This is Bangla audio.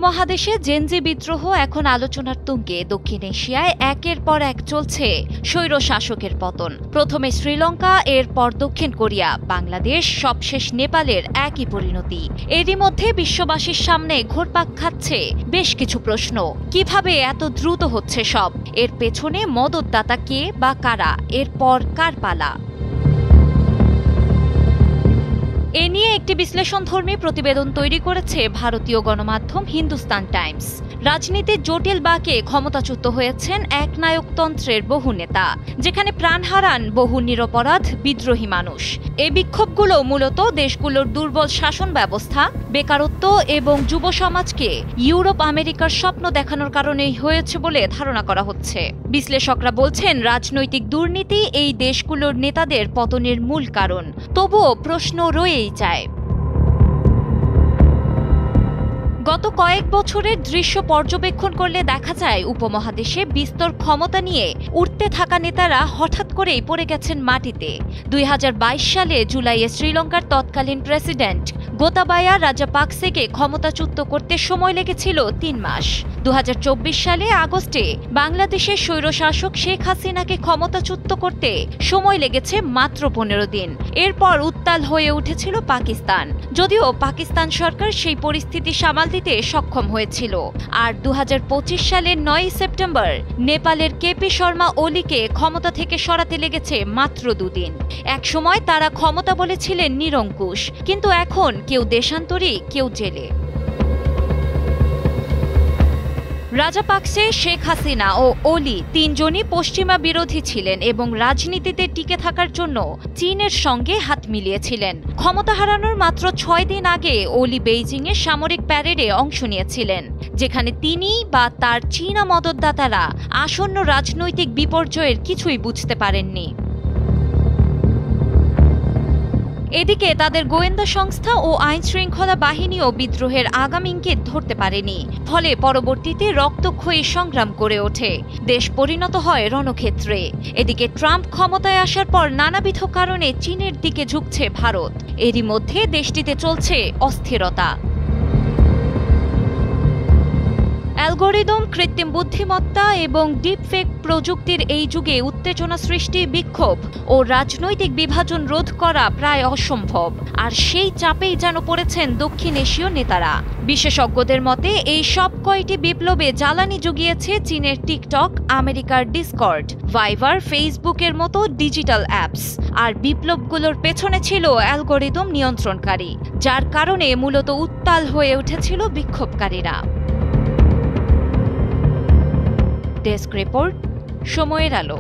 উপমহাদেশে জেনজি বিদ্রোহ এখন আলোচনার তুঙ্গে। দক্ষিণ এশিয়ায় একের পর এক চলছে স্বৈর শাসকের পতন। প্রথমে শ্রীলঙ্কা, এরপর দক্ষিণ কোরিয়া, বাংলাদেশ, সবশেষ নেপালের একই পরিণতি। এরই মধ্যে বিশ্ববাসীর সামনে ঘুরপাক খাচ্ছে বেশ কিছু প্রশ্ন। কিভাবে এত দ্রুত হচ্ছে সব? এর পেছনে মদতদাতা কে বা কারা? এরপর কার পালা? এ নিয়ে একটি বিশ্লেষণধর্মী প্রতিবেদন তৈরি করেছে ভারতীয় গণমাধ্যম হিন্দুস্তান টাইমস। রাজনীতির জটিল বাঁকে ক্ষমতাচ্যুত হয়েছেন একনায়কতন্ত্রের বহু নেতা, যেখানে প্রাণ হারান বহু নিরপরাধ বিদ্রোহী মানুষ। এই বিক্ষোভগুলো মূলত দেশগুলোর দুর্বল শাসন ব্যবস্থা, বেকারত্ব এবং যুব সমাজকে ইউরোপ আমেরিকার স্বপ্ন দেখানোর কারণেই হয়েছে বলে ধারণা করা হচ্ছে। বিশ্লেষকরা বলছেন, রাজনৈতিক দুর্নীতি এই দেশগুলোর নেতাদের পতনের মূল কারণ। তবুও প্রশ্ন রয়েই যায়। গত কয়েক বছরের দৃশ্য পর্যবেক্ষণ করলে দেখা যায়, উপমহাদেশে বিস্তর ক্ষমতা নিয়ে উঠতে থাকা নেতারা হঠাৎ করেই পড়ে গেছেন মাটিতে। 2022 সালে জুলাইয়ে শ্রীলঙ্কার তৎকালীন প্রেসিডেন্ট গোতাবায়া রাজাপাকসেকে ক্ষমতাচ্যুত করতে সময় লেগেছিল 3 মাস। 2024 সালে আগস্টে বাংলাদেশের স্বৈরশাসক শেখ হাসিনাকে ক্ষমতাচ্যুত করতে সময় লেগেছে মাত্র 15 দিন। এরপর উত্তাল হয়ে উঠেছিল পাকিস্তান, যদিও পাকিস্তান সরকার সেই পরিস্থিতি সামাল দিতে সক্ষম হয়েছিল। আর 2025 সালের 9 সেপ্টেম্বর নেপালের কেপি শর্মা ওলিকে ক্ষমতা থেকে সরাতে লেগেছে মাত্র 2 দিন। একসময় তারা ক্ষমতা বলেছিলেন নিরঙ্কুশ, কিন্তু এখন কেউ দেশান্তরী, কেউ জেলে। রাজাপাকসে, শেখ হাসিনা ও ওলি তিনজনই পশ্চিমা বিরোধী ছিলেন এবং রাজনীতিতে টিকে থাকার জন্য চীনের সঙ্গে হাত মিলিয়েছিলেন। ক্ষমতা হারানোর মাত্র 6 দিন আগে ওলি বেইজিংয়ে সামরিক প্যারেডে অংশ নিয়েছিলেন, যেখানে তিনি বা তার চীনা মদতদাতারা আসন্ন রাজনৈতিক বিপর্যয়ের কিছুই বুঝতে পারেননি। এদিকে তাদের গোয়েন্দা সংস্থা ও আইনশৃঙ্খলা বাহিনীও বিদ্রোহের আগাম ইঙ্গিত ধরতে পারেনি, ফলে পরবর্তীতে রক্তক্ষয়ী সংগ্রাম করে ওঠে। দেশ পরিণত হয় রণক্ষেত্রে। এদিকে ট্রাম্প ক্ষমতায় আসার পর নানাবিধ কারণে চীনের দিকে ঝুঁকছে ভারত। এরই মধ্যে দেশটিতে চলছে অস্থিরতা। অ্যালগোরিদম, কৃত্রিম বুদ্ধিমত্তা এবং ডিপফেক প্রযুক্তির এই যুগে উত্তেজনা সৃষ্টি, বিক্ষোভ ও রাজনৈতিক বিভাজন রোধ করা প্রায় অসম্ভব। আর সেই চাপেই যেন পড়েছেন দক্ষিণ এশীয় নেতারা। বিশেষজ্ঞদের মতে এই সব কয়টি বিপ্লবে জ্বালানি জুগিয়েছে চীনের টিকটক, আমেরিকার ডিসকর্ড, ভাইবার, ফেসবুকের মতো ডিজিটাল অ্যাপস। আর বিপ্লবগুলোর পেছনে ছিল অ্যালগোরিদম নিয়ন্ত্রণকারী, যার কারণে মূলত উত্তাল হয়ে উঠেছিল বিক্ষোভকারীরা। ডেস্ক রিপোর্ট, সময়ের আলো।